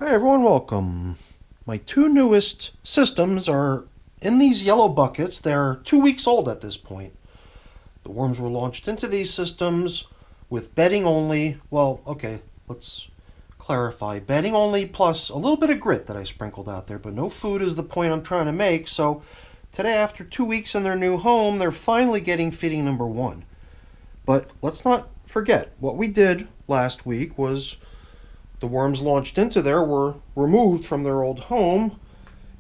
Hi everyone, welcome. My two newest systems are in these yellow buckets. They're 2 weeks old at this point. The worms were launched into these systems with bedding only. Well, okay, let's clarify. Bedding only plus a little bit of grit that I sprinkled out there, but no food is the point I'm trying to make. So today, after 2 weeks in their new home, they're finally getting feeding number one. But let's not forget, what we did last week was the worms launched into there were removed from their old home.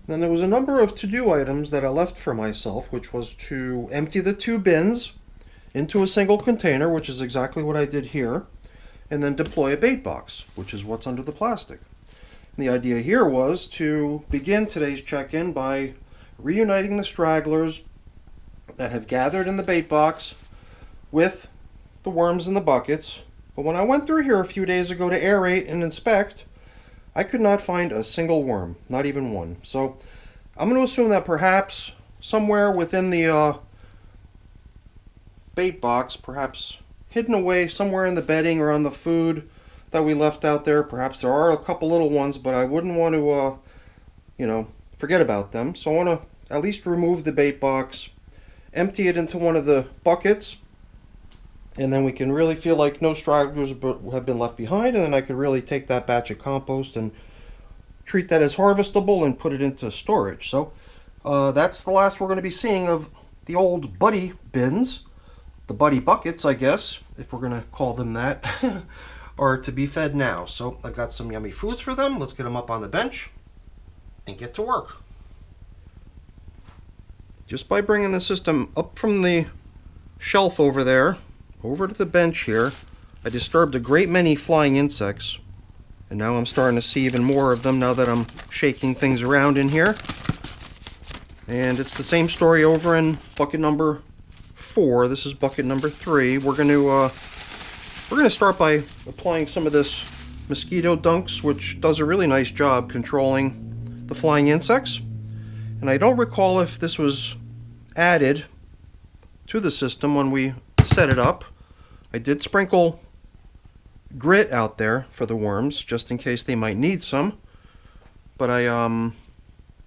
Then there was a number of to-do items that I left for myself, which was to empty the two bins into a single container, which is exactly what I did here, and then deploy a bait box, which is what's under the plastic. And the idea here was to begin today's check-in by reuniting the stragglers that have gathered in the bait box with the worms in the buckets. But when I went through here a few days ago to aerate and inspect, I could not find a single worm, not even one. So I'm going to assume that perhaps somewhere within the bait box, perhaps hidden away somewhere in the bedding or on the food that we left out there, perhaps there are a couple little ones, but I wouldn't want to, forget about them. So I want to at least remove the bait box, empty it into one of the buckets, and then we can really feel like no stragglers have been left behind, and then I could really take that batch of compost and treat that as harvestable and put it into storage. So that's the last we're going to be seeing of the old buddy bins. The buddy buckets, I guess, if we're going to call them that, are to be fed now. So I've got some yummy foods for them. Let's get them up on the bench and get to work. Just by bringing the system up from the shelf over there, over to the bench here, I disturbed a great many flying insects, and now I'm starting to see even more of them now that I'm shaking things around in here. And it's the same story over in bucket number 4. This is bucket number 3. We're going to start by applying some of this mosquito dunks, which does a really nice job controlling the flying insects. And I don't recall if this was added to the system when we set it up. I did sprinkle grit out there for the worms just in case they might need some, but I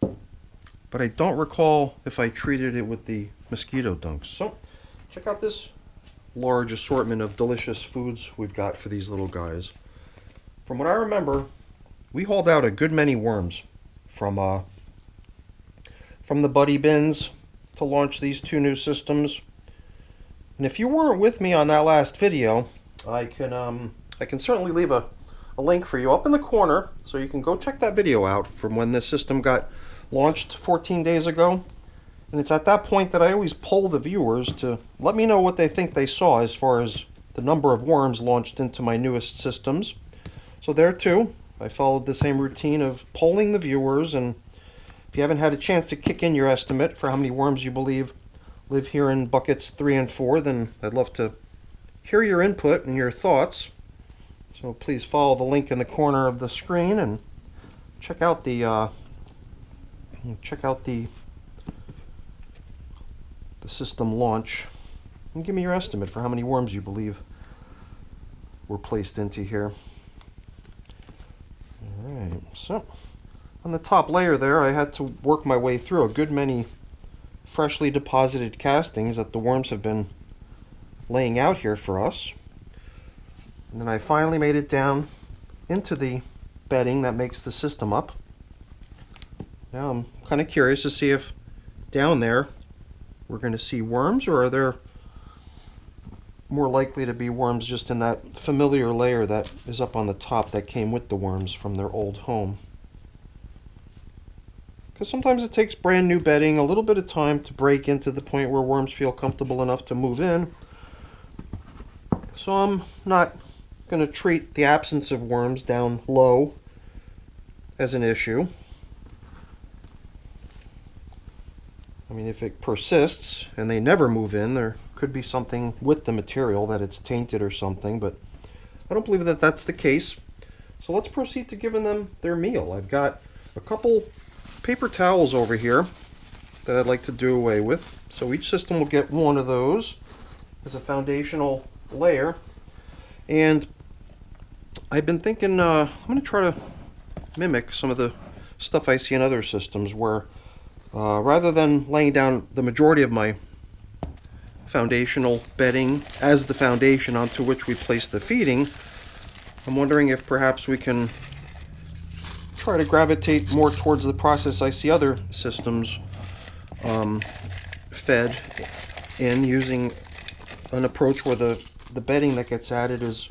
don't recall if I treated it with the mosquito dunks. So check out this large assortment of delicious foods we've got for these little guys. From what I remember, we hauled out a good many worms from the buddy bins to launch these two new systems. And if you weren't with me on that last video, I can certainly leave a link for you up in the corner so you can go check that video out from when this system got launched 14 days ago. And it's at that point that I always poll the viewers to let me know what they think they saw as far as the number of worms launched into my newest systems. So there too, I followed the same routine of polling the viewers, and if you haven't had a chance to kick in your estimate for how many worms you believe live here in buckets 3 and 4, then I'd love to hear your input and your thoughts. So please follow the link in the corner of the screen and check out the system launch and give me your estimate for how many worms you believe were placed into here. Alright, so on the top layer there, I had to work my way through a good many freshly deposited castings that the worms have been laying out here for us. And then I finally made it down into the bedding that makes the system up. Now I'm kind of curious to see if down there we're going to see worms, or are there more likely to be worms just in that familiar layer that is up on the top that came with the worms from their old home. Because sometimes it takes brand new bedding a little bit of time to break into the point where worms feel comfortable enough to move in. So I'm not going to treat the absence of worms down low as an issue. I mean, if it persists and they never move in, there could be something with the material, that it's tainted or something, but I don't believe that that's the case. So let's proceed to giving them their meal. I've got a couple paper towels over here that I'd like to do away with. So each system will get one of those as a foundational layer. And I've been thinking I'm going to try to mimic some of the stuff I see in other systems where rather than laying down the majority of my foundational bedding as the foundation onto which we place the feeding, I'm wondering if perhaps we can try to gravitate more towards the process I see other systems fed in, using an approach where the bedding that gets added is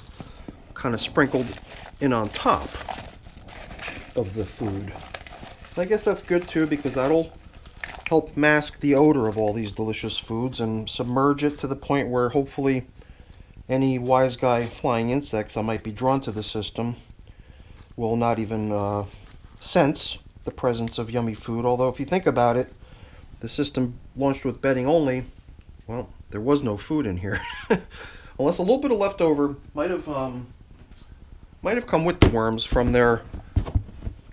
kind of sprinkled in on top of the food. And I guess that's good too, because that'll help mask the odor of all these delicious foods and submerge it to the point where hopefully any wise guy flying insects that might be drawn to the system will not even sense the presence of yummy food. Although if you think about it, the system launched with bedding only, well, there was no food in here. Unless a little bit of leftover might have come with the worms from their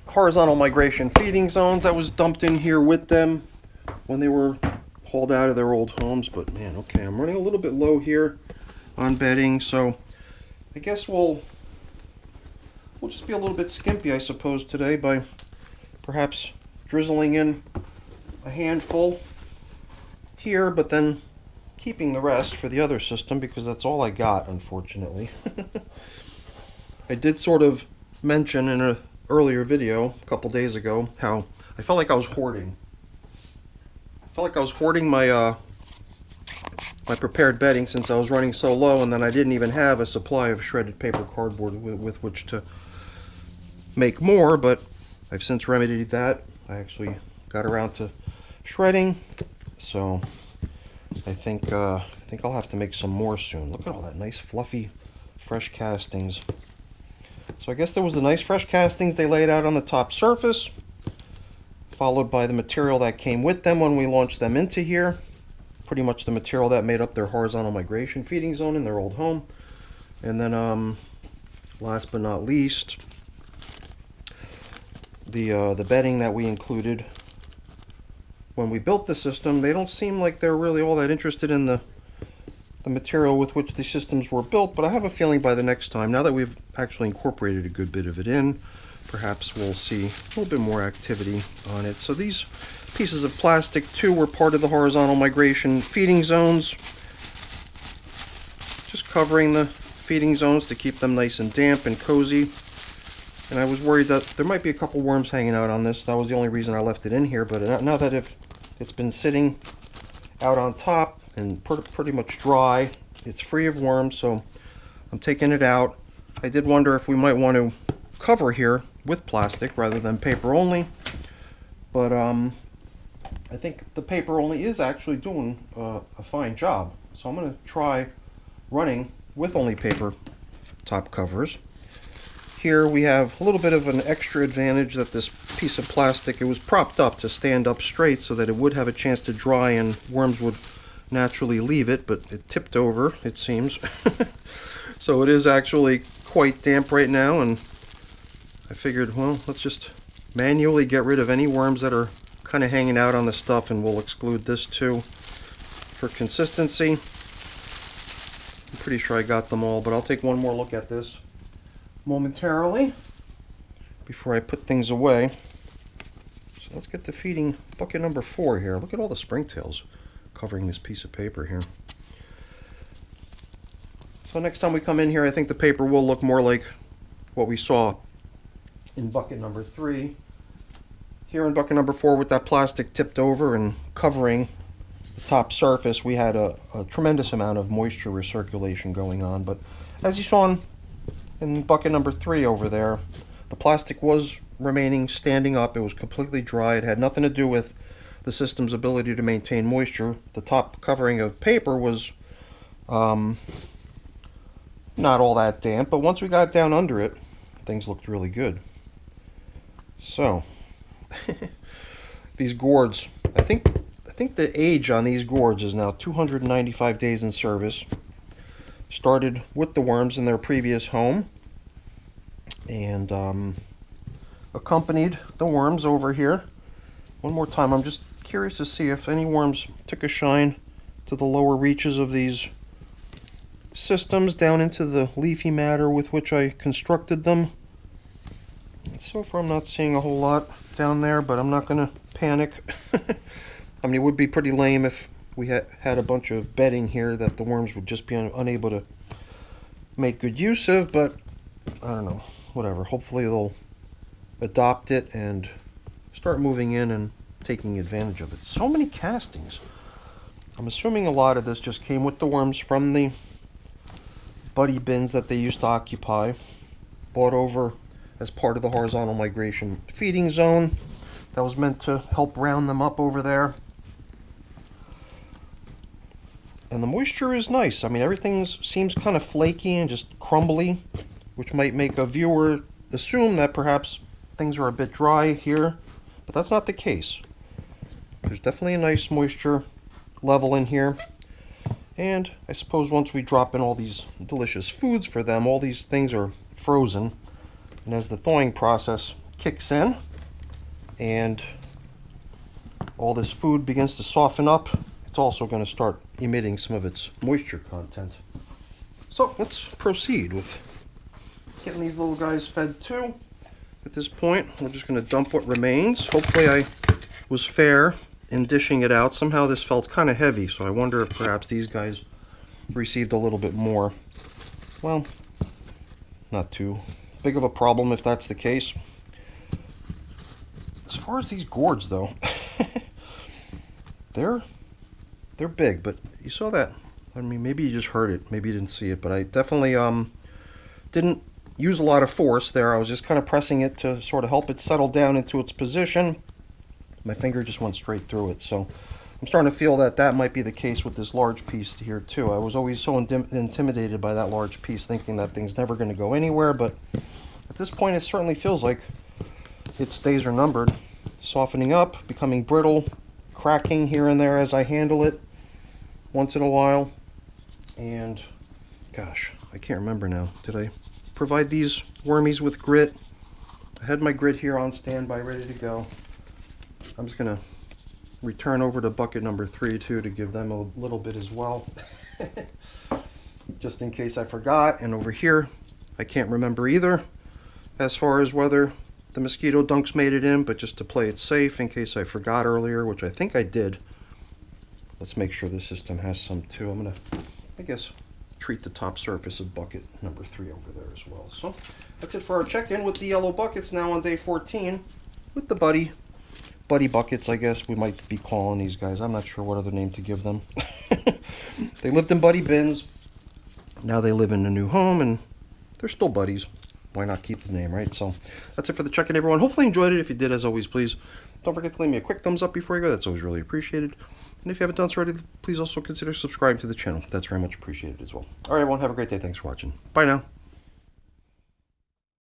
horizontal migration feeding zones that was dumped in here with them when they were hauled out of their old homes. But man, okay, I'm running a little bit low here on bedding, so I guess we'll just be a little bit skimpy, I suppose, today by perhaps drizzling in a handful here, but then keeping the rest for the other system, because that's all I got, unfortunately. I did sort of mention in an earlier video a couple days ago how I felt like I was hoarding. I felt like I was hoarding my my prepared bedding since I was running so low, and then I didn't even have a supply of shredded paper cardboard with which to make more, but I've since remedied that. I actually got around to shredding, so I think I'll have to make some more soon. Look at all that nice fluffy fresh castings. So I guess there was the nice fresh castings they laid out on the top surface, followed by the material that came with them when we launched them into here. Pretty much the material that made up their horizontal migration feeding zone in their old home. And then last but not least, the bedding that we included when we built the system. They don't seem like they're really all that interested in the material with which the systems were built, but I have a feeling by the next time, now that we've actually incorporated a good bit of it in, perhaps we'll see a little bit more activity on it. So these pieces of plastic too were part of the horizontal migration feeding zones, just covering the feeding zones to keep them nice and damp and cozy. And I was worried that there might be a couple worms hanging out on this. That was the only reason I left it in here, but now that it's been sitting out on top and pretty much dry, it's free of worms, so I'm taking it out. I did wonder if we might want to cover here with plastic rather than paper only, but I think the paper only is actually doing a fine job, so I'm going to try running with only paper top covers. Here we have a little bit of an extra advantage that this piece of plastic, it was propped up to stand up straight so that it would have a chance to dry and worms would naturally leave it, but it tipped over, it seems. So it is actually quite damp right now, and I figured, well, let's just manually get rid of any worms that are kind of hanging out on the stuff, and we'll exclude this too for consistency. I'm pretty sure I got them all, but I'll take one more look at this momentarily before I put things away. So let's get to feeding bucket number 4 here. Look at all the springtails covering this piece of paper here. So next time we come in here, I think the paper will look more like what we saw in bucket number 3. Here in bucket number 4, with that plastic tipped over and covering the top surface, we had a tremendous amount of moisture recirculation going on. But as you saw in bucket number 3 over there, the plastic was remaining standing up. It was completely dry. It had nothing to do with the system's ability to maintain moisture. The top covering of paper was not all that damp, but once we got down under it, things looked really good. So these gourds, I think the age on these gourds is now 295 days in service. Started with the worms in their previous home, and accompanied the worms over here. One more time, I'm just curious to see if any worms took a shine to the lower reaches of these systems down into the leafy matter with which I constructed them. So far I'm not seeing a whole lot down there, but I'm not going to panic. I mean, it would be pretty lame if we had a bunch of bedding here that the worms would just be unable to make good use of, but I don't know, whatever. Hopefully they'll adopt it and start moving in and taking advantage of it. So many castings. I'm assuming a lot of this just came with the worms from the buddy bins that they used to occupy, brought over as part of the horizontal migration feeding zone that was meant to help round them up over there. And the moisture is nice. I mean, everything seems kind of flaky and just crumbly, which might make a viewer assume that perhaps things are a bit dry here, but that's not the case. There's definitely a nice moisture level in here. And I suppose once we drop in all these delicious foods for them, all these things are frozen. And as the thawing process kicks in and all this food begins to soften up, it's also going to start emitting some of its moisture content. So let's proceed with getting these little guys fed too. At this point, we're just going to dump what remains. Hopefully I was fair in dishing it out. Somehow this felt kind of heavy, so I wonder if perhaps these guys received a little bit more. Well, not too big of a problem if that's the case. As far as these gourds though, they're big, but you saw that. I mean, maybe you just heard it, maybe you didn't see it, but I definitely didn't use a lot of force there. I was just kind of pressing it to sort of help it settle down into its position. My finger just went straight through it, so I'm starting to feel that that might be the case with this large piece here too. I was always so intimidated by that large piece, thinking that thing's never going to go anywhere, but at this point it certainly feels like its days are numbered. Softening up, becoming brittle, cracking here and there as I handle it once in a while. And gosh, I can't remember now. Did I provide these wormies with grit? I had my grit here on standby, ready to go. I'm just going to return over to bucket number 3 too to give them a little bit as well. Just in case I forgot. And over here, I can't remember either as far as whether the mosquito dunks made it in, but just to play it safe in case I forgot earlier, which I think I did. Let's make sure the system has some too. I'm going to, I guess, treat the top surface of bucket number 3 over there as well. So that's it for our check-in with the yellow buckets now on day 14 with the buddy buckets, I guess we might be calling these guys. I'm not sure what other name to give them. They lived in buddy bins. Now they live in a new home and they're still buddies. Why not keep the name, right? So that's it for the check-in, everyone. Hopefully you enjoyed it. If you did, as always, please don't forget to leave me a quick thumbs up before you go. That's always really appreciated. And if you haven't done so already, please also consider subscribing to the channel. That's very much appreciated as well. All right, everyone, have a great day. Thanks for watching. Bye now.